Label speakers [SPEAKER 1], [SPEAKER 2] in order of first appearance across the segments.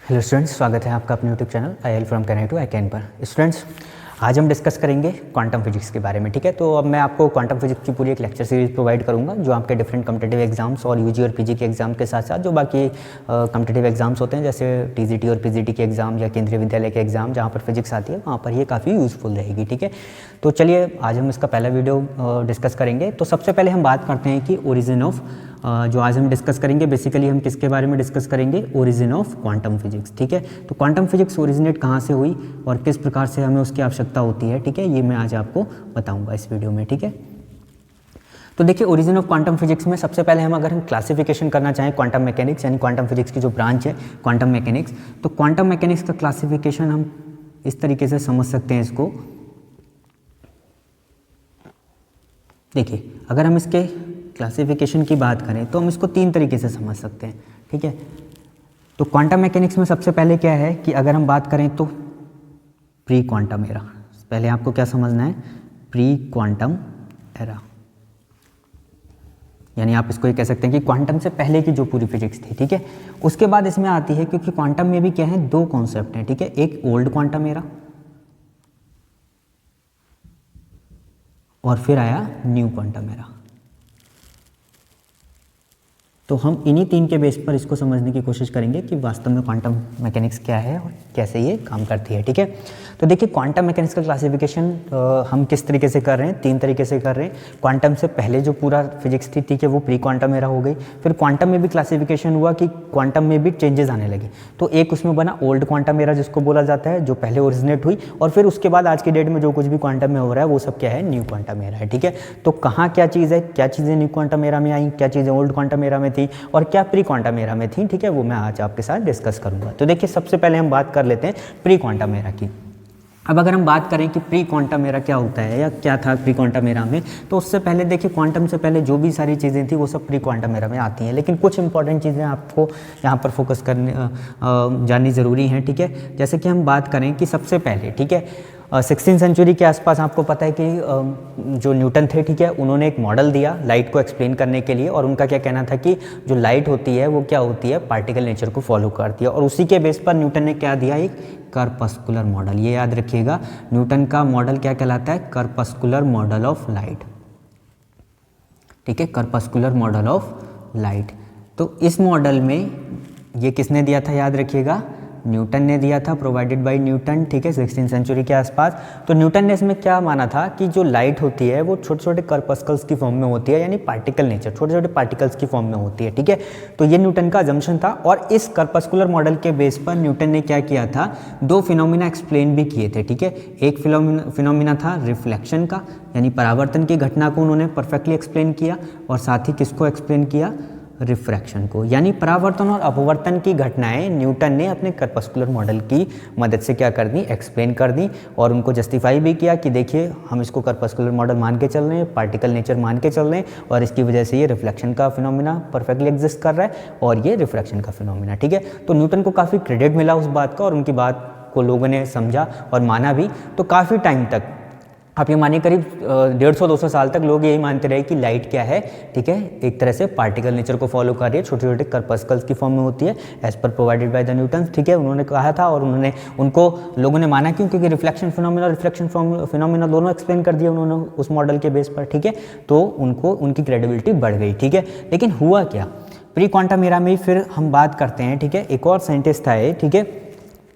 [SPEAKER 1] Hello students, स्वागत है आपका अपने YouTube channel I L from can to I can पर। स्टूडेंट्स, आज हम डिस्कस करेंगे क्वांटम फिजिक्स के बारे में। ठीक है, तो अब मैं आपको क्वांटम फिजिक्स की पूरी एक लेक्चर सीरीज प्रोवाइड करूंगा जो आपके डिफरेंट कॉम्पिटिटिव एग्जाम्स और यूजी और पीजी के एग्जाम के साथ साथ जो बाकी कॉम्पिटिटिव एग्जाम्स होते हैं जैसे टीजीटी और पीजीटी के एग्जाम या केंद्रीय विद्यालय के एग्जाम जहाँ पर फिजिक्स आती है वहाँ पर ये काफ़ी यूज़फुल रहेगी। ठीक है, तो चलिए आज हम इसका पहला वीडियो डिस्कस करेंगे। तो सबसे पहले हम बात करते हैं कि ओरिजिन ऑफ जो आज हम डिस्कस करेंगे बेसिकली हम किसके बारे में डिस्कस करेंगे, ओरिजिन ऑफ क्वांटम फिजिक्स। ठीक है, तो क्वांटम फिजिक्स ओरिजिनेट कहाँ से हुई और किस प्रकार से हमें उसकी आवश्यकता होती है, ठीक है, ये मैं आज आपको बताऊंगा इस वीडियो में। ठीक है, तो देखिए ओरिजिन ऑफ क्वांटम फिजिक्स में सबसे पहले अगर हम क्लासिफिकेशन करना चाहें क्वांटम मैकेनिक्स यानी क्वांटम फिजिक्स की जो ब्रांच है क्वांटम मैकेनिक्स, तो क्वांटम मैकेनिक्स का क्लासिफिकेशन हम इस तरीके से समझ सकते हैं इसको। देखिए अगर हम इसके क्लासिफिकेशन की बात करें तो हम इसको तीन तरीके से समझ सकते हैं। ठीक है, तो क्वांटम मैकेनिक्स में सबसे पहले क्या है कि अगर हम बात करें तो प्री क्वांटम एरा, पहले आपको क्या समझना है, प्री क्वांटम एरा, यानी आप इसको ये कह सकते हैं कि क्वांटम से पहले की जो पूरी फिजिक्स थी। ठीक है, उसके बाद इसमें आती है क्योंकि क्वांटम में भी क्या है, दो कॉन्सेप्ट हैं। ठीक है, एक ओल्ड क्वांटम एरा और फिर आया न्यू क्वांटम एरा। तो हम इन्हीं तीन के बेस पर इसको समझने की कोशिश करेंगे कि वास्तव में क्वांटम मैकेनिक्स क्या है और कैसे ये काम करती है। ठीक है, तो देखिए क्वांटम मैकेनिक्स का क्लासिफिकेशन हम किस तरीके से कर रहे हैं, तीन तरीके से कर रहे हैं। क्वांटम से पहले जो पूरा फिजिक्स थी, ठीक है, वो प्री क्वांटम एरा हो गई। फिर क्वांटम में भी क्लासिफिकेशन हुआ कि क्वांटम में भी चेंजेस आने लगे, तो एक उसमें बना ओल्ड क्वांटम एरा जिसको बोला जाता है, जो पहले ओरिजिनेट हुई, और फिर उसके बाद आज की डेट में जो कुछ भी क्वांटम में हो रहा है वो सब क्या है, न्यू क्वांटम एरा है। ठीक है, तो कहाँ क्या चीज़ है, क्या चीज़ें न्यू क्वांटम एरा में आई, क्या चीज़ें ओल्ड क्वांटम एरा में थी और क्या प्री क्वांटम एरा में थी, ठीक है, वो मैं आज आपके साथ डिस्कस करूंगा। तो देखिए सबसे पहले हम बात कर लेते हैं प्री क्वांटम एरा की। अब अगर हम बात करें कि प्री क्वांटम एरा क्या होता है या क्या था प्री क्वांटम एरा में, तो उससे पहले देखिए क्वांटम से पहले जो भी सारी चीज़ें थी वो सब प्री क्वांटम एरा में आती हैं, लेकिन कुछ इंपॉर्टेंट चीज़ें आपको यहाँ पर फोकस करने जाननी ज़रूरी हैं। ठीक है, जैसे कि हम बात करें कि सबसे पहले, ठीक है, 16वीं सेंचुरी के आसपास आपको पता है कि जो न्यूटन थे, ठीक है, उन्होंने एक मॉडल दिया लाइट को एक्सप्लेन करने के लिए, और उनका क्या कहना था कि जो लाइट होती है वो क्या होती है, पार्टिकल नेचर को फॉलो करती है, और उसी के बेस पर न्यूटन ने क्या दिया, एक कर्पस्कुलर मॉडल। ये याद रखिएगा, न्यूटन का मॉडल क्या कहलाता है, कर्पस्कुलर मॉडल ऑफ लाइट। ठीक है, कर्पस्कुलर मॉडल ऑफ लाइट। तो इस मॉडल में ये किसने दिया था, याद रखिएगा, न्यूटन ने दिया था, प्रोवाइडेड बाय न्यूटन। ठीक है, 16वीं सेंचुरी के आसपास। तो न्यूटन ने इसमें क्या माना था कि जो लाइट होती है वो छोटे छोटे कर्पस्कल्स की फॉर्म में होती है, यानी पार्टिकल नेचर, छोटे छोटे पार्टिकल्स की फॉर्म में होती है। ठीक है, तो ये न्यूटन का अजम्पशन था, और इस कर्पस्कुलर मॉडल के बेस पर न्यूटन ने क्या किया था, दो फिनोमिना एक्सप्लेन भी किए थे। ठीक है, एक फिनोमिना था रिफ्लेक्शन का, यानी परावर्तन की घटना को उन्होंने परफेक्टली एक्सप्लेन किया, और साथ ही किसको एक्सप्लेन किया, रिफ्रैक्शन को, यानी परावर्तन और अपवर्तन की घटनाएं न्यूटन ने अपने कर्पस्कुलर मॉडल की मदद से क्या कर दी, एक्सप्लेन कर दी, और उनको जस्टिफाई भी किया कि देखिए हम इसको कर्पस्कुलर मॉडल मान के चल रहे हैं, पार्टिकल नेचर मान के चल रहे हैं, और इसकी वजह से ये रिफ्लेक्शन का फिनोमिना परफेक्टली एग्जिस्ट कर रहा है और ये रिफ्रैक्शन का फिनोमिना। ठीक है, तो न्यूटन को काफ़ी क्रेडिट मिला उस बात का, और उनकी बात को लोगों ने समझा और माना भी। तो काफ़ी टाइम तक, आप ये मानिए करीब 150-200 साल तक लोग यही मानते रहे कि लाइट क्या है, ठीक है, एक तरह से पार्टिकल नेचर को फॉलो कर रही है, छोटे छोटे कर्पस्कल्स की फॉर्म में होती है, as per provided by the Newton. ठीक है, उन्होंने कहा था और उनको लोगों ने माना, क्यों, क्योंकि रिफ्लेक्शन फिनोमिना और रिफ्लेक्शन फिनोमिना दोनों एक्सप्लेन कर दिए उन्होंने उस मॉडल के बेस पर। ठीक है, तो उनकी क्रेडिबिलिटी बढ़ गई। ठीक है, लेकिन हुआ क्या, प्री क्वांटम एरा में फिर हम बात करते हैं। ठीक है, एक और साइंटिस्ट आए, ठीक है,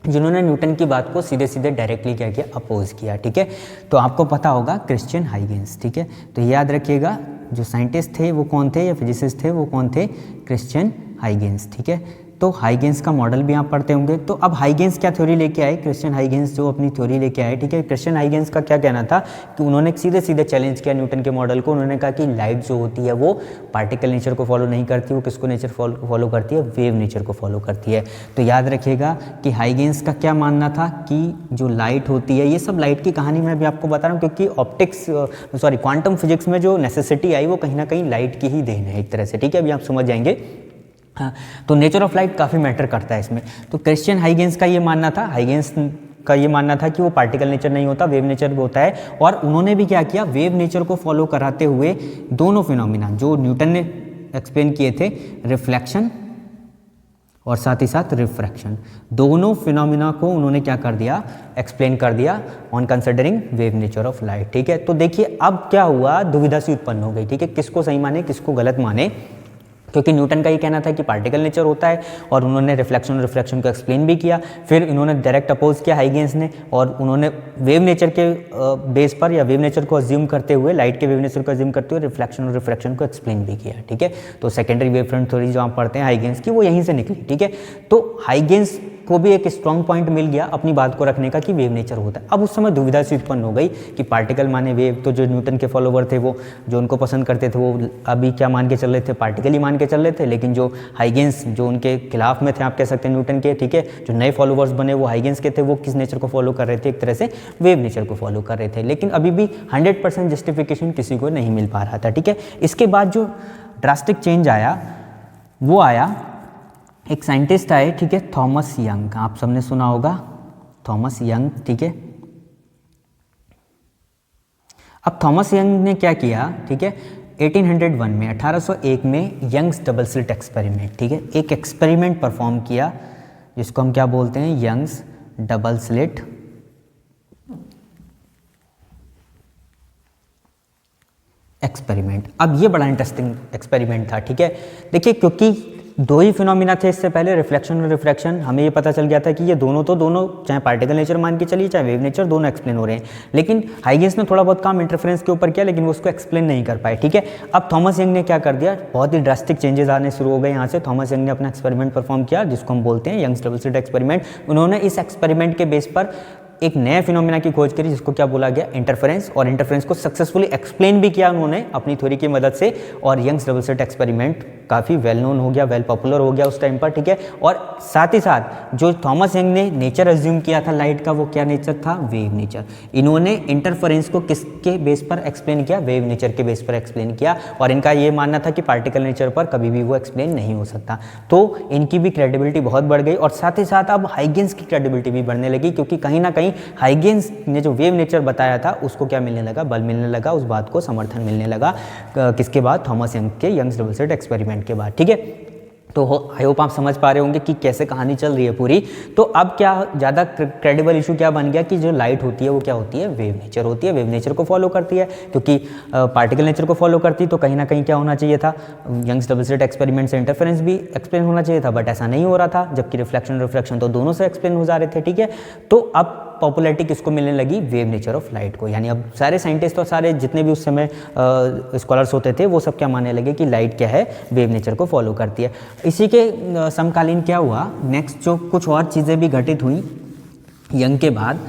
[SPEAKER 1] जिन्होंने न्यूटन की बात को सीधे सीधे डायरेक्टली क्या किया, अपोज किया। ठीक है, तो आपको पता होगा क्रिश्चियन हाइगेंस। ठीक है, तो याद रखिएगा जो साइंटिस्ट थे वो कौन थे, या फिजिसिस्ट थे वो कौन थे, क्रिश्चियन हाइगेंस। ठीक है, तो हाइगेंस का मॉडल भी आप पढ़ते होंगे। तो अब हाइगेंस क्या थ्योरी लेके आए, क्रिश्चियन हाइगेंस जो अपनी थ्योरी लेके आए। ठीक है, क्रिश्चियन हाइगेंस का क्या कहना था कि उन्होंने सीधे सीधे चैलेंज किया न्यूटन के मॉडल को। उन्होंने कहा कि लाइट जो होती है वो पार्टिकल नेचर को फॉलो नहीं करती, वो किसको नेचर फॉलो करती है, वेव नेचर को फॉलो करती है। तो याद रखिएगा कि हाइगेंस का क्या मानना था कि जो लाइट होती है, ये सब लाइट की कहानी मैं भी आपको बता रहा हूँ क्योंकि क्वांटम फिजिक्स में जो नेसेसिटी आई वो कहीं ना कहीं लाइट की ही देन है एक तरह से। ठीक है, अभी आप समझ जाएंगे। हाँ, तो नेचर ऑफ लाइट काफ़ी मैटर करता है इसमें। तो क्रिश्चियन हाइगेंस का ये मानना था, कि वो पार्टिकल नेचर नहीं होता, वेव नेचर होता है। और उन्होंने भी क्या किया, वेव नेचर को फॉलो कराते हुए दोनों फिनोमिना जो न्यूटन ने एक्सप्लेन किए थे, रिफ्लेक्शन और साथ ही साथ रिफ्रैक्शन, दोनों फिनोमिना को उन्होंने क्या कर दिया, एक्सप्लेन कर दिया on considering wave nature of light. ठीक है, तो देखिए अब क्या हुआ, दुविधा सी उत्पन्न हो गई। ठीक है, किसको सही माने किसको गलत माने, क्योंकि न्यूटन का ये कहना था कि पार्टिकल नेचर होता है और उन्होंने रिफ्लेक्शन और रिफ्रैक्शन को एक्सप्लेन भी किया। फिर इन्होंने डायरेक्ट अपोज किया हाइगेंस ने, और उन्होंने वेव नेचर के बेस पर या वेव नेचर को अज्यूम करते हुए, लाइट के वेव नेचर को अज्यूम करते हुए रिफ्लेक्शन और रिफ्रैक्शन को एक्सप्लेन भी किया। ठीक है, तो सेकेंडरी वेव फ्रंट थ्योरी जो आप पढ़ते हैं हाइगेंस की, वो यहीं से निकली। ठीक है, तो हाइगेंस को भी एक स्ट्रॉन्ग पॉइंट मिल गया अपनी बात को रखने का कि वेव नेचर होता है। अब उस समय दुविधा सी उत्पन्न हो गई कि पार्टिकल माने वेव, तो जो न्यूटन के फॉलोवर थे वो जो उनको पसंद करते थे वो अभी क्या मान के चल रहे थे, पार्टिकल ही मान के चल रहे थे। लेकिन जो हाइगेंस जो उनके खिलाफ में थे, आप कह सकते हैं न्यूटन के, ठीक है, जो नए फॉलोवर्स बने वो हाइगेंस के थे, वो किस नेचर को फॉलो कर रहे थे, एक तरह से वेव नेचर को फॉलो कर रहे थे। लेकिन अभी भी 100% जस्टिफिकेशन किसी को नहीं मिल पा रहा था। ठीक है, इसके बाद जो ड्रास्टिक चेंज आया वो आया, एक साइंटिस्ट आए, ठीक है, थॉमस यंग, आप सबने सुना होगा थॉमस यंग। ठीक है, अब थॉमस यंग ने क्या किया, ठीक है, 1801 में 1801 में यंग्स डबल स्लिट एक्सपेरिमेंट, ठीक है, एक एक्सपेरिमेंट परफॉर्म किया जिसको हम क्या बोलते हैं, यंग्स डबल स्लिट एक्सपेरिमेंट। अब ये बड़ा इंटरेस्टिंग एक्सपेरिमेंट था। ठीक है, देखिए क्योंकि दो ही फिनोमिना थे इससे पहले, रिफ्लेक्शन और रिफ्रैक्शन, हमें ये पता चल गया था कि ये दोनों चाहे पार्टिकल नेचर मान के चलिए चाहे वेव नेचर, दोनों एक्सप्लेन हो रहे हैं। लेकिन हाइगेंस ने थोड़ा बहुत काम इंटरफेरेंस के ऊपर किया, लेकिन वो उसको एक्सप्लेन नहीं कर पाए। ठीक है, अब थॉमस यंग ने क्या कर दिया, बहुत ही ड्रास्टिक चेंजेस आने शुरू हो गए यहाँ से। थॉमस यंग ने अपना एक्सपेरिमेंट परफॉर्म किया जिसको हम बोलते हैं यंग्स डबल स्लिट एक्सपेरिमेंट। उन्होंने इस एक्सपेरिमेंट के बेस पर एक नए फिनोमिना की खोज करी जिसको क्या बोला गया, इंटरफेरेंस, और इंटरफेरेंस को सक्सेसफुली एक्सप्लेन भी किया उन्होंने अपनी थ्योरी की मदद से। और यंग्स डबल स्लिट एक्सपेरिमेंट काफ़ी वेल नोन हो गया, वेल पॉपुलर हो गया उस टाइम पर। ठीक है, और साथ ही साथ जो थॉमस यंग ने नेचर अज्यूम किया था लाइट का, वो क्या नेचर था, वेव नेचर। इन्होंने इंटरफेरेंस को किसके बेस पर एक्सप्लेन किया, वेव नेचर के बेस पर एक्सप्लेन किया। और इनका ये मानना था कि पार्टिकल नेचर पर कभी भी वो एक्सप्लेन नहीं हो सकता। तो इनकी भी क्रेडिबिलिटी बहुत बढ़ गई, और साथ ही साथ अब हाइगेंस की क्रेडिबिलिटी भी बढ़ने लगी, क्योंकि कहीं ना कहीं हाइगेंस ने जो वेव नेचर बताया था उसको क्या मिलने लगा, बल मिलने लगा, उस बात को समर्थन मिलने लगा। किसके बाद, थॉमस यंग के यंग्स डबल स्लिट एक्सपेरिमेंट के बाद। ठीक है, तो आई होप आप समझ पा रहे होंगे कि कैसे कहानी चल रही है पूरी। तो अब क्या ज़्यादा क्रेडिबल इशू क्या बन गया कि जो लाइट होती है वो क्या होती है, वेव नेचर होती है, वेव नेचर को फॉलो करती है। क्योंकि पार्टिकल नेचर को फॉलो करती तो कहीं ना कहीं क्या होना चाहिए था, यंग्स डबल स्लिट एक्सपेरिमेंट से इंटरफेरेंस भी एक्सप्लेन होना चाहिए था, बट ऐसा नहीं हो रहा था। जबकि रिफ्लेक्शन और रिफ्रैक्शन तो दोनों से एक्सप्लेन हो जा रहे थे। ठीक है, तो अब पॉपुलैरिटी किसको मिलने लगी, वेव नेचर ऑफ लाइट को। यानी अब सारे साइंटिस्ट और सारे जितने भी उस समय स्कॉलर्स होते थे वो सब क्या मानने लगे कि लाइट क्या है, वेव नेचर को फॉलो करती है। इसी के समकालीन क्या हुआ, नेक्स्ट जो कुछ और चीज़ें भी घटित हुई यंग के बाद।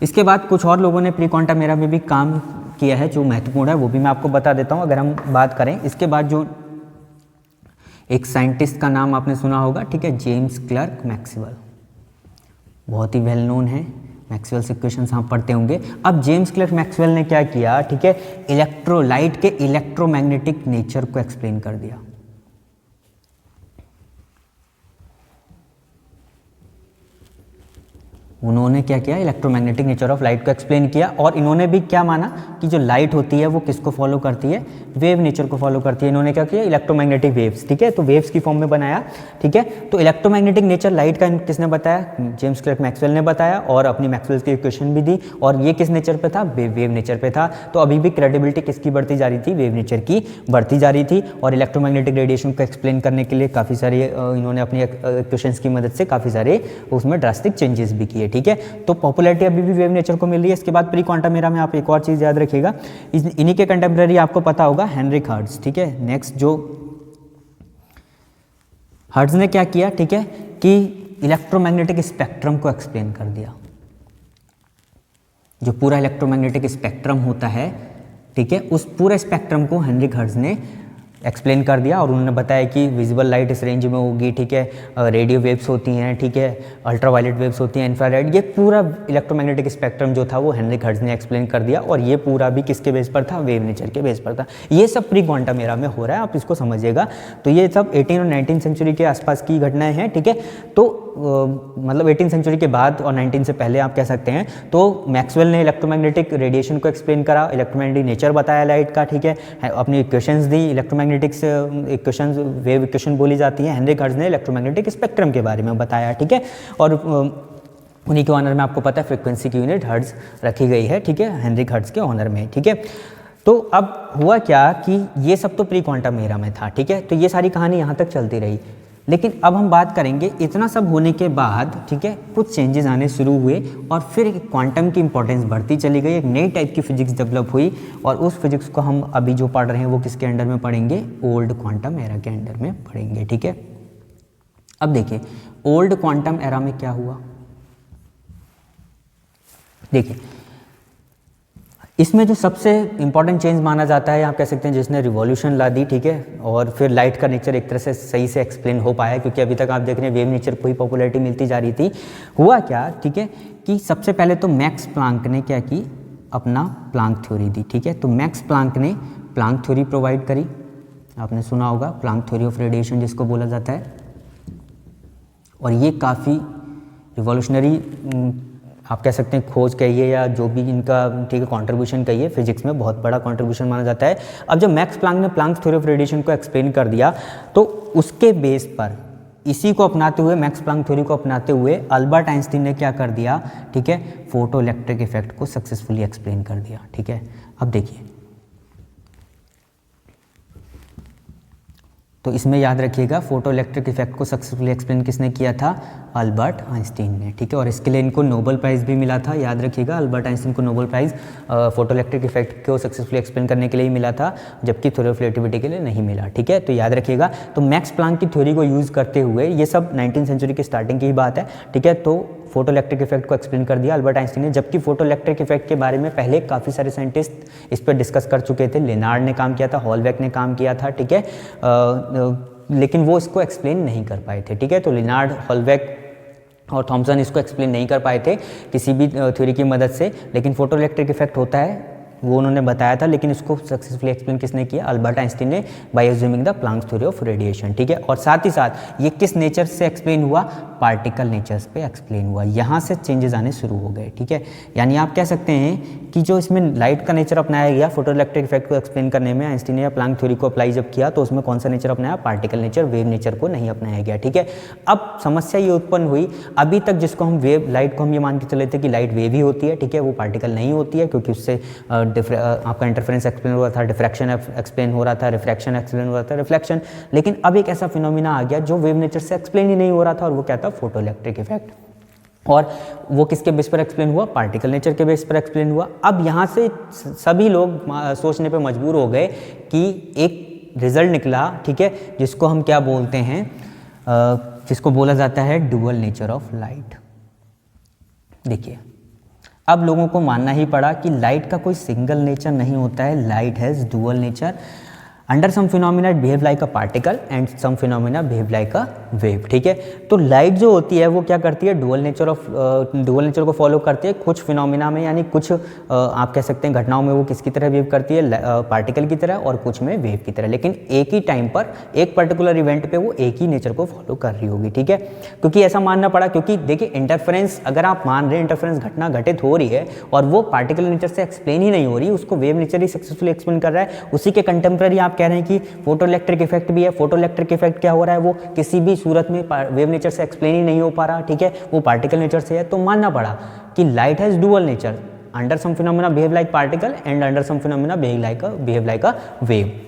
[SPEAKER 1] इसके बाद कुछ और लोगों ने प्री क्वांटम एरा में भी काम किया है जो महत्वपूर्ण है, वो भी मैं आपको बता देता हूँ। अगर हम बात करें इसके बाद, जो एक साइंटिस्ट का नाम आपने सुना होगा, ठीक है, जेम्स क्लर्क मैक्सवेल, बहुत ही वेल नोन है, मैक्सवेल्स इक्वेशंस आप पढ़ते होंगे। अब जेम्स क्लर्क मैक्सवेल ने क्या किया, ठीक है, लाइट के इलेक्ट्रोमैग्नेटिक नेचर को एक्सप्लेन कर दिया। उन्होंने क्या किया, इलेक्ट्रोमैग्नेटिक नेचर ऑफ लाइट को एक्सप्लेन किया। और इन्होंने भी क्या माना कि जो लाइट होती है वो किसको फॉलो करती है, वेव नेचर को फॉलो करती है। इन्होंने क्या किया, इलेक्ट्रोमैग्नेटिक वेव्स, ठीक है, तो वेव्स की फॉर्म में बनाया। ठीक है, तो इलेक्ट्रोमैग्नेटिक नेचर लाइट का किसने बताया, जेम्स क्लर्क मैक्सवेल ने बताया, और अपनी मैक्सवेल की इक्वेशन भी दी। और ये किस नेचर पे था, वेव नेचर पे था। तो अभी भी क्रेडिबिलिटी किसकी बढ़ती जा रही थी, वेव नेचर की बढ़ती जा रही थी। और इलेक्ट्रोमैग्नेटिक रेडिएशन को एक्सप्लेन करने के लिए काफ़ी सारे इन्होंने अपनी इक्वेशंस की मदद से काफ़ी सारे उसमें ड्रास्टिक चेंजेस भी किए। ठीक है, तो पॉपुलैरिटी अभी भी वेव नेचर को मिल रही है। इसके बाद प्री क्वांटम एरा में आप एक और चीज़ याद रखिएगा, इन्हीं के कंटेम्प्रेरी आपको पता होगा, हेनरिक हर्ट्ज। ठीक है, नेक्स्ट जो हर्ट्ज ने क्या किया, ठीक है, कि इलेक्ट्रोमैग्नेटिक स्पेक्ट्रम को एक्सप्लेन कर दिया। जो पूरा इलेक्ट्रोमैग्नेटिक स्पेक्ट्रम होता है, ठीक है, उस पूरे स्पेक्ट्रम को हेनरिक हर्ट्ज ने एक्सप्लेन कर दिया। और उन्होंने बताया कि विजिबल लाइट इस रेंज में होगी, ठीक है, रेडियो वेव्स होती हैं, ठीक है, अल्ट्रावायलेट वेव्स होती हैं, इंफ्रारेड, ये पूरा इलेक्ट्रोमैग्नेटिक स्पेक्ट्रम जो था वो हेनरिक हर्ट्ज ने एक्सप्लेन कर दिया। और ये पूरा भी किसके बेस पर था, वेव नेचर के बेस पर था। ये सब प्री क्वांटम एरा में हो रहा है, आप इसको समझिएगा। तो ये सब 18 और 19 सेंचुरी के आसपास की घटनाएं हैं। ठीक है, तो मतलब 18 सेंचुरी के बाद और 19 से पहले आप कह सकते हैं। तो मैक्सवेल ने इलेक्ट्रोमैग्नेटिक रेडिएशन को एक्सप्लेन करा, इलेक्ट्रोमैग्नेटिक नेचर बताया लाइट का, ठीक है, अपनी इक्वेशंस दी electromagnetic electromagnetics equation, wave equation बोली जाती है। हेनरी हर्ट्ज ने इलेक्ट्रोमैग्नेटिक स्पेक्ट्रम के बारे में बताया, ठीक है। और उन्हीं के ऑनर में आपको पता है फ्रीक्वेंसी की यूनिट हर्ट्ज रखी गई है, ठीक है, हेनरी हर्ट्ज के ऑनर में, ठीक है। तो अब हुआ क्या कि ये सब तो प्री क्वांटम एरा में था, ठीक है, तो ये सारी कहानी यहाँ तक चलती रही। लेकिन अब हम बात करेंगे इतना सब होने के बाद, ठीक है, कुछ चेंजेस आने शुरू हुए और फिर क्वांटम की इंपॉर्टेंस बढ़ती चली गई, एक नई टाइप की फिजिक्स डेवलप हुई और उस फिजिक्स को हम अभी जो पढ़ रहे हैं वो किसके अंडर में पढ़ेंगे, ओल्ड क्वांटम एरा के अंडर में पढ़ेंगे, ठीक है। अब देखिए ओल्ड क्वांटम एरा में क्या हुआ, देखिए इसमें जो सबसे इंपॉर्टेंट चेंज माना जाता है, आप कह सकते हैं जिसने रिवॉल्यूशन ला दी, ठीक है, और फिर लाइट का नेचर एक तरह से सही से एक्सप्लेन हो पाया, क्योंकि अभी तक आप देख रहे हैं वेव नेचर को ही पॉपुलैरिटी मिलती जा रही थी। हुआ क्या, ठीक है, कि सबसे पहले तो मैक्स प्लांक ने क्या की, अपना प्लांक थ्योरी दी, ठीक है। तो मैक्स प्लांक ने प्लांक थ्योरी प्रोवाइड करी, आपने सुना होगा प्लांक थ्योरी ऑफ रेडिएशन जिसको बोला जाता है, और ये काफ़ी रिवॉल्यूशनरी आप कह सकते हैं खोज कहिए या जो भी इनका, ठीक है, कंट्रीब्यूशन कहिए, फिजिक्स में बहुत बड़ा कंट्रीब्यूशन माना जाता है। अब जब मैक्स प्लांक ने प्लांक थ्योरी ऑफ रेडिएशन को एक्सप्लेन कर दिया तो उसके बेस पर, इसी को अपनाते हुए, मैक्स प्लांक थ्योरी को अपनाते हुए अल्बर्ट आइंस्टीन ने क्या कर दिया, ठीक है, फोटो इलेक्ट्रिक इफेक्ट को सक्सेसफुली एक्सप्लेन कर दिया, ठीक है। अब देखिए तो इसमें याद रखिएगा फोटो इलेक्ट्रिक इफेक्ट को सक्सेसफुली एक्सप्लेन किसने किया था, अल्बर्ट आइंस्टीन ने, ठीक है। और इसके लिए इनको नोबेल प्राइज़ भी मिला था, याद रखिएगा अल्बर्ट आइंस्टीन को Nobel prize photo electric effect को सक्सेसफुली एक्सप्लेन करने के लिए ही मिला था, जबकि थ्योरी ऑफ रिलेटिविटी के लिए नहीं मिला, ठीक है। तो याद रखिएगा, तो मैक्स प्लांक की थ्योरी को यूज़ करते हुए, ये सब 19वीं सेंचुरी की स्टार्टिंग की ही बात है, ठीक है, तो फोटो इलेक्ट्रिक इफेक्ट को एक्सप्लेन कर दिया अल्बर्ट आइंस्टीन ने, जबकि फोटो इलेक्ट्रिक इफेक्ट के बारे में पहले काफ़ी सारे साइंटिस्ट इस पर डिस्कस कर चुके थे। लेनार्ड ने काम किया था, हॉलबैक ने काम किया था, ठीक है, लेकिन वो इसको एक्सप्लेन नहीं कर पाए थे, ठीक है। तो लेनार्ड, हॉलबैक और थॉमसन इसको एक्सप्लेन नहीं कर पाए थे किसी भी थ्योरी की मदद से, लेकिन फोटो इलेक्ट्रिक इफेक्ट होता है वो उन्होंने बताया था, लेकिन इसको सक्सेसफुली एक्सप्लेन किसने किया, अल्बर्ट आइंस्टीन ने, by assuming the Planck theory of radiation, ठीक है। और साथ ही साथ ये किस नेचर से एक्सप्लेन हुआ, पार्टिकल नेचर्स पे एक्सप्लेन हुआ, यहाँ से चेंजेस आने शुरू हो गए, ठीक है। यानी आप कह सकते हैं कि जो इसमें लाइट का नेचर अपनाया गया फोटो इलेक्ट्रिक इफेक्ट को एक्सप्लेन करने में, आइंस्टीन ने या प्लांक थ्योरी को अप्लाई जब किया तो उसमें कौन सा नेचर अपनाया, पार्टिकल नेचर, वेव नेचर को नहीं अपनाया गया, ठीक है। अब समस्या ये उत्पन्न हुई, अभी तक जिसको हम वेव, लाइट को हम ये मान के चले थे कि लाइट वेव ही होती है, ठीक है, वो पार्टिकल नहीं होती है, क्योंकि उससे आपका इंटरफेरेंस एक्सप्लेन हो रहा था, डिफ्रैक्शन एक्सप्लेन हो रहा था, रिफ्रैक्शन एक्सप्लेन हो रहा था, रिफ्लेक्शन, लेकिन अब एक ऐसा फिनोमिना आ गया जो वेव नेचर से एक्सप्लेन ही नहीं हो रहा था, और वो क्या था, फोटो इलेक्ट्रिक इफेक्ट। और वो किसके बेस पर एक्सप्लेन हुआ, पार्टिकल नेचर के बेस पर एक्सप्लेन हुआ। अब यहाँ से सभी लोग सोचने पे मजबूर हो गए कि एक रिजल्ट निकला, ठीक है, जिसको हम क्या बोलते हैं, जिसको बोला जाता है डुअल नेचर ऑफ लाइट। देखिए अब लोगों को मानना ही पड़ा कि लाइट का कोई सिंगल नेचर नहीं होता है, light has dual nature. Under some phenomena it behave like a particle and some phenomena behave like a wave, ठीक है। तो लाइट जो होती है वो क्या करती है, डुअल नेचर को फॉलो करती है। कुछ फिनोमिना में, यानी कुछ आप कह सकते हैं घटनाओं में वो किसकी तरह बिहेव करती है, पार्टिकल की तरह, और कुछ में वेव की तरह, लेकिन एक ही टाइम पर एक पर्टिकुलर इवेंट पे वो एक ही नेचर को फॉलो कर रही होगी, ठीक है। क्योंकि ऐसा मानना पड़ा, क्योंकि देखिए इंटरफेरेंस, अगर आप मान रहे हैं इंटरफेरेंस घटना घटित हो रही है और वो पार्टिकल नेचर से एक्सप्लेन ही नहीं हो रही, उसको वेव नेचर ही सक्सेसफुली एक्सप्लेन कर रहा है, उसी के कंटेम्प्रेरी आप कह रहे हैं कि फोटो इलेक्ट्रिक इफेक्ट भी है। फोटो इलेक्ट्रिक इफेक्ट क्या हो रहा है, वो किसी भी सूरत में वेव नेचर से एक्सप्लेन ही नहीं हो पा रहा, ठीक है, वो पार्टिकल नेचर से है। तो मानना पड़ा कि light has dual nature, under some phenomena behave like particle and under some phenomena behave like a wave.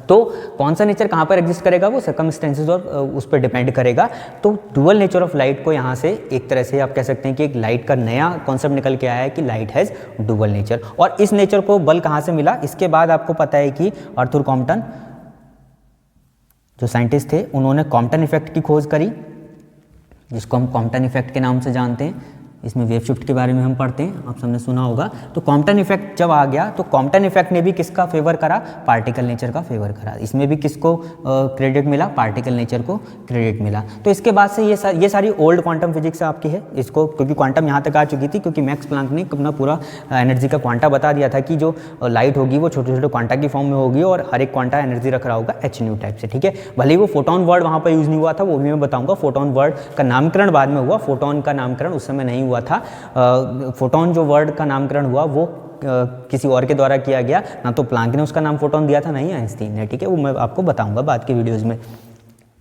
[SPEAKER 1] तो कौन सा नेचर कहाँ पर एग्जिस्ट करेगा, वो सर्कमस्टेंसेस और उस पर डिपेंड करेगा। तो डुअल नेचर ऑफ लाइट को यहाँ से एक तरह से आप कह सकते हैं कि एक लाइट का नया कॉन्सेप्ट निकल के आया है कि लाइट हैज़ डुअल नेचर। और इस नेचर को बल कहाँ से मिला, इसके बाद आपको पता है कि आर्थर कॉम्पटन जो साइंटिस्ट थे, उन्होंने कॉम्पटन इफेक्ट की खोज करी, जिसको हम कॉम्पटन इफेक्ट के नाम से जानते हैं। इसमें वेव शिफ्ट के बारे में हम पढ़ते हैं, आप सबने सुना होगा। तो कॉम्पटन इफेक्ट जब आ गया तो कॉम्पटन इफेक्ट ने भी किसका फेवर करा, पार्टिकल नेचर का फेवर करा। इसमें भी किसको क्रेडिट मिला, पार्टिकल नेचर को क्रेडिट मिला। तो इसके बाद से ये सारी ओल्ड क्वांटम फिजिक्स आपकी है। इसको क्योंकि क्वांटम यहाँ तक आ चुकी थी, क्योंकि मैक्स प्लांक ने अपना पूरा एनर्जी का क्वांटा बता दिया था कि जो लाइट होगी वो छोटे छोटे क्वांटा की फॉर्म में होगी और हर एक क्वांटा एनर्जी रख रहा होगा h टाइप से, ठीक है। भले ही वो फोटोन वर्ड वहाँ पर यूज़ नहीं हुआ था, वो भी मैं बताऊँगा। फोटोन वर्ड का नामकरण बाद में हुआ, फोटोन का नामकरण उस समय नहीं हुआ था। फोटोन जो वर्ड का नामकरण हुआ वो किसी और के द्वारा किया गया, ना तो प्लांक ने उसका नाम फोटॉन दिया था, ना ही आइंस्टीन ने, ठीक है, वो मैं आपको बताऊंगा बाद की वीडियोज़ में।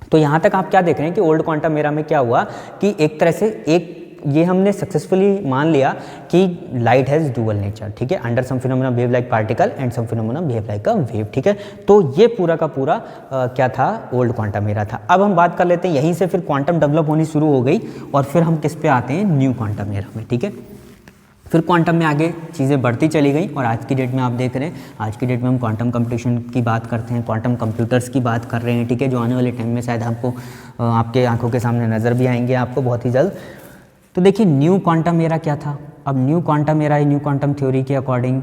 [SPEAKER 1] तो यहाँ तक आप क्या देख रहे हैं कि ओल्ड क्वांटम एरा में क्या हुआ कि एक तरह से ये हमने सक्सेसफुली मान लिया कि लाइट हैज़ डुअल नेचर, ठीक है, under some phenomena behave like particle and some phenomena behave like a wave, ठीक है। तो ये पूरा का पूरा क्या था, ओल्ड क्वांटम एरा था। अब हम बात कर लेते हैं यहीं से फिर क्वांटम डेवलप होनी शुरू हो गई और फिर हम किस पे आते हैं, न्यू क्वांटम एरा में, ठीक है। फिर क्वांटम में आगे चीज़ें बढ़ती चली गई और आज की डेट में आप देख रहे हैं, आज की डेट में हम क्वांटम कंप्यूटेशन की बात करते हैं, क्वांटम कंप्यूटर्स की बात कर रहे हैं, ठीक है, जो आने वाले टाइम में शायद हमको आपके आंखों के सामने नज़र भी आएंगे आपको बहुत ही जल्द। तो देखिए न्यू क्वांटम एरा क्या था। अब new quantum era, new quantum theory के अकॉर्डिंग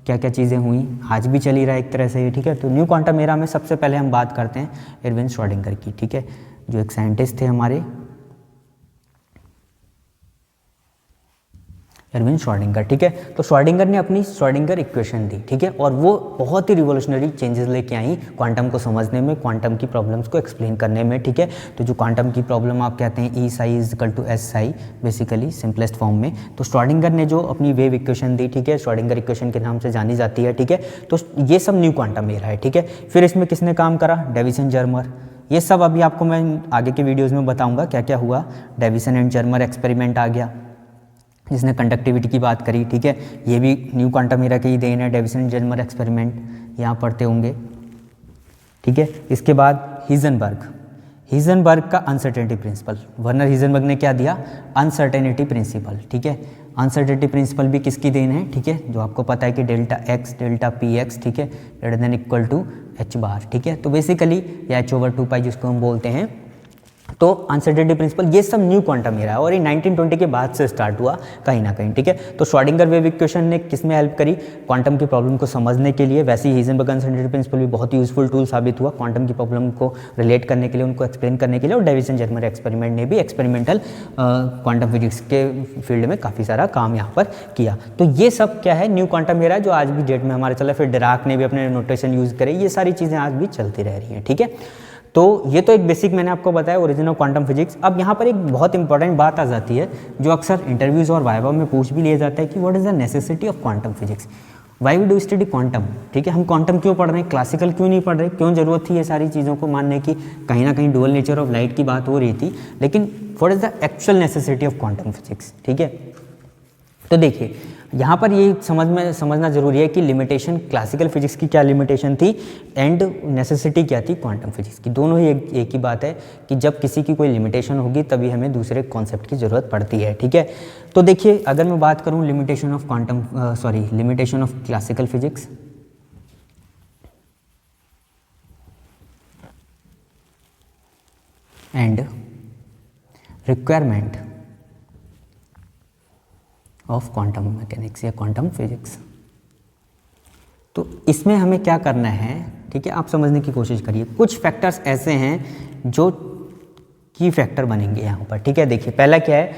[SPEAKER 1] क्या क्या चीज़ें हुई, आज भी चली रहा है एक तरह से ये, ठीक है। तो न्यू क्वांटम एरा में सबसे पहले हम बात करते हैं एरविन श्रोडिंगर की, ठीक है, जो एक साइंटिस्ट थे हमारे, एरविन श्रोडिंगर, ठीक है। तो श्रोडिंगर ने अपनी श्रोडिंगर इक्वेशन दी, ठीक है, और वो बहुत ही रिवोल्यूशनरी चेंजेस लेके आई क्वांटम को समझने में, क्वांटम की प्रॉब्लम्स को एक्सप्लेन करने में, ठीक है। तो जो क्वांटम की प्रॉब्लम आप कहते हैं E psi is equal to S psi, basically simplest form में, तो श्रोडिंगर ने जो अपनी वेव इक्वेशन दी, ठीक है, श्रोडिंगर इक्वेशन के नाम से जानी जाती है, ठीक है। तो ये सब न्यू क्वांटम एरा है, ठीक है। फिर इसमें किसने काम करा, डेविसन जर्मर, ये सब अभी आपको मैं आगे के वीडियोज़ में बताऊँगा क्या क्या हुआ। डेविसन एंड जर्मर एक्सपेरिमेंट आ गया जिसने कंडक्टिविटी की बात करी, ठीक है, ये भी न्यू क्वांटम एरा की ही देन है, डेविसन जर्मर एक्सपेरिमेंट, यहाँ पढ़ते होंगे, ठीक है। इसके बाद हिजनबर्ग का अनसर्टेनिटी प्रिंसिपल, वर्नर हिजनबर्ग ने क्या दिया, अनसर्टेनिटी प्रिंसिपल, ठीक है। अनसर्टेनिटी प्रिंसिपल भी किसकी देन है, ठीक है, जो आपको पता है कि delta X delta P X, ठीक है, greater than equal to H bar, ठीक है। तो बेसिकली या h/2π जिसको हम बोलते हैं, तो अनसर्टेनिटी प्रिंसिपल, ये सब न्यू क्वांटम एरा है और ये 1920 के बाद से स्टार्ट हुआ कहीं ना कहीं, ठीक है। तो श्रोडिंगर वेव इक्वेशन ने किसमें हेल्प करी, क्वांटम की प्रॉब्लम को समझने के लिए। वैसे ही हिजनबर्ग अनसर्टेनिटी प्रिंसिपल भी बहुत यूजफुल टूल साबित हुआ क्वांटम की प्रॉब्लम को रिलेट करने के लिए, उनको एक्सप्लेन करने के लिए। और डेविसन जर्मर एक्सपेरिमेंट ने भी एक्सपेरिमेंटल क्वांटम फिजिक्स के फील्ड में काफ़ी सारा काम यहाँ पर किया। तो ये सब क्या है, न्यू क्वांटम एरा जो आज भी डेट में हमारे चला। फिर डिराक ने भी अपने नोटेशन यूज़ करे, ये सारी चीज़ें आज भी चलती रह रही हैं, ठीक है। तो ये तो एक बेसिक मैंने आपको बताया ओरिजिन ऑफ क्वांटम फिजिक्स। अब यहाँ पर एक बहुत इंपॉर्टेंट बात आ जाती है जो अक्सर इंटरव्यूज़ और वाइवा में पूछ भी लिया जाता है कि what is the necessity of quantum physics, why we do study quantum, ठीक है। हम क्वांटम क्यों पढ़ रहे हैं, क्लासिकल क्यों नहीं पढ़ रहे, क्यों जरूरत थी ये सारी चीज़ों को मानने की। कहीं ना कहीं डुअल नेचर ऑफ लाइट की बात हो रही थी, लेकिन what is the actual necessity of quantum physics, ठीक है। तो देखिए यहाँ पर ये समझना जरूरी है कि लिमिटेशन क्लासिकल फिजिक्स की क्या लिमिटेशन थी एंड नेसेसिटी क्या थी क्वांटम फिजिक्स की। दोनों ही एक ही बात है कि जब किसी की कोई लिमिटेशन होगी तभी हमें दूसरे कॉन्सेप्ट की ज़रूरत पड़ती है, ठीक है। तो देखिए अगर मैं बात करूँ limitation of classical physics, and requirement of quantum mechanics या क्वांटम फिजिक्स, तो इसमें हमें क्या करना है, ठीक है, आप समझने की कोशिश करिए। कुछ फैक्टर्स ऐसे हैं जो की फैक्टर बनेंगे यहाँ पर, ठीक है। देखिए पहला क्या है,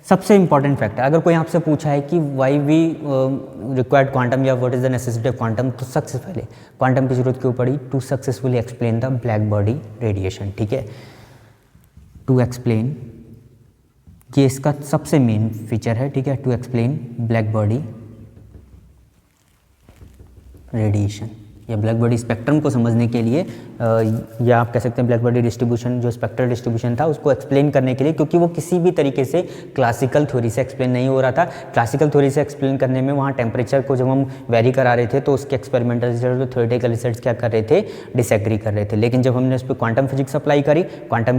[SPEAKER 1] सबसे इंपॉर्टेंट फैक्टर, अगर कोई आपसे पूछा है कि वाई वी रिक्वायर्ड क्वांटम या what is the necessity of quantum, तो सबसे पहले क्वांटम की जरूरत क्यों पड़ी, to successfully explain the black body radiation, ठीक है, टू एक्सप्लेन, ये इसका सबसे मेन फीचर है, ठीक है, to explain black body radiation या ब्लैक बॉडी स्पेक्ट्रम को समझने के लिए, या आप कह सकते हैं ब्लैक बॉडी डिस्ट्रीब्यूशन जो स्पेक्ट्रल डिस्ट्रीब्यूशन था उसको एक्सप्लेन करने के लिए, क्योंकि वो किसी भी तरीके से क्लासिकल थ्योरी से एक्सप्लेन नहीं हो रहा था। क्लासिकल थ्योरी से एक्सप्लेन करने में वहाँ टेम्परेचर को जब हम वेरी करा रहे थे तो उसके एक्सपेरिमेंटल रिजल्ट और थ्योरेटिकल रिजल्ट क्या कर रहे थे, डिसएग्री कर रहे थे। लेकिन जब हमने उस पर क्वांटम फिजिक्स अप्लाई करी, क्वांटम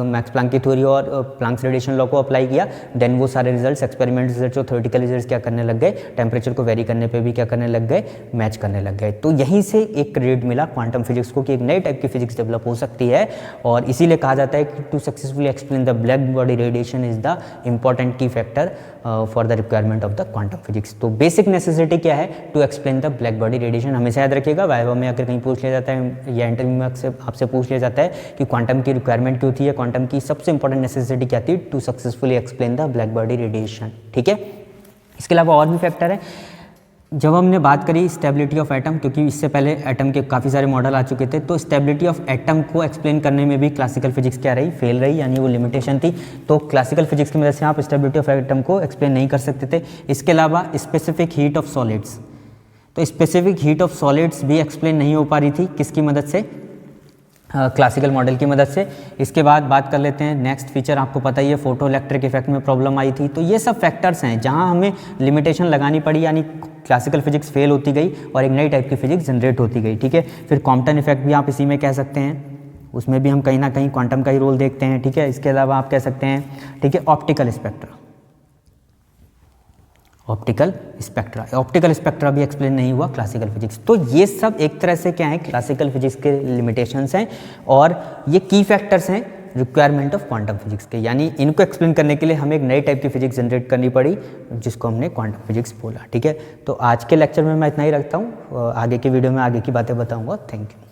[SPEAKER 1] मैक्स प्लांक की थ्योरी और प्लांक्स रेडिएशन लॉ को अप्लाई किया, देन वो सारे रिजल्ट एक्सपेरिमेंटल रिजल्ट और थ्योरेटिकल रिजल्ट क्या करने लग गए, टेम्परेचर को वेरी करने पर भी क्या करने लग गए, मैच करने लग गए। तो यहीं से एक क्रेडिट मिला क्वांटम फिजिक्स को कि एक नई टाइप की फिजिक्स डेवलप हो सकती है, और इसीलिए कहा जाता है कि to successfully explain the black body radiation is the important key factor for the requirement of the quantum physics. तो बेसिक नेसेसिटी क्या है, to explain the black body radiation. हमेशा याद रखिएगा, वाइवा में अगर कहीं पूछ लिया जाता है या इंटरव्यू में आपसे पूछ लिया जाता है कि क्वांटम की रिक्वायरमेंट क्यों थी या क्वांटम की सबसे इंपॉर्टेंट नेसेसिटी क्या थी, to successfully explain the black body radiation, ठीक है। इसके अलावा और भी फैक्टर है, जब हमने बात करी स्टेबिलिटी ऑफ एटम, क्योंकि इससे पहले एटम के काफ़ी सारे मॉडल आ चुके थे, तो स्टेबिलिटी ऑफ एटम को एक्सप्लेन करने में भी क्लासिकल फिजिक्स क्या रही, फेल रही, यानी वो लिमिटेशन थी। तो क्लासिकल फिजिक्स की मदद से आप स्टेबिलिटी ऑफ एटम को एक्सप्लेन नहीं कर सकते थे। इसके अलावा स्पेसिफिक हीट ऑफ सॉलिड्स, तो स्पेसिफिक हीट ऑफ सॉलिड्स भी एक्सप्लेन नहीं हो पा रही थी, किसकी मदद से, क्लासिकल मॉडल की मदद से। इसके बाद बात कर लेते हैं नेक्स्ट फीचर, आपको पता ही है फोटो इलेक्ट्रिक इफेक्ट में प्रॉब्लम आई थी। तो ये सब फैक्टर्स हैं जहां हमें लिमिटेशन लगानी पड़ी, यानी क्लासिकल फिजिक्स फेल होती गई और एक नई टाइप की फिजिक्स जनरेट होती गई, ठीक है। फिर कॉम्पटन इफेक्ट भी आप इसी में कह सकते हैं, उसमें भी हम कहीं ना कहीं क्वांटम का ही रोल देखते हैं, ठीक है। इसके अलावा आप कह सकते हैं, ठीक है, ऑप्टिकल स्पेक्ट्रा, ऑप्टिकल स्पेक्ट्रा भी एक्सप्लेन नहीं हुआ क्लासिकल फिजिक्स। तो ये सब एक तरह से क्या है, क्लासिकल फिजिक्स के लिमिटेशंस हैं और ये की फैक्टर्स हैं रिक्वायरमेंट ऑफ क्वांटम फिजिक्स के, यानी इनको एक्सप्लेन करने के लिए हमें एक नई टाइप की फिजिक्स जनरेट करनी पड़ी, जिसको हमने क्वांटम फिजिक्स बोला, ठीक है। तो आज के लेक्चर में मैं इतना ही रखता हूँ, आगे के वीडियो में आगे की बातें बताऊँगा। Thank you.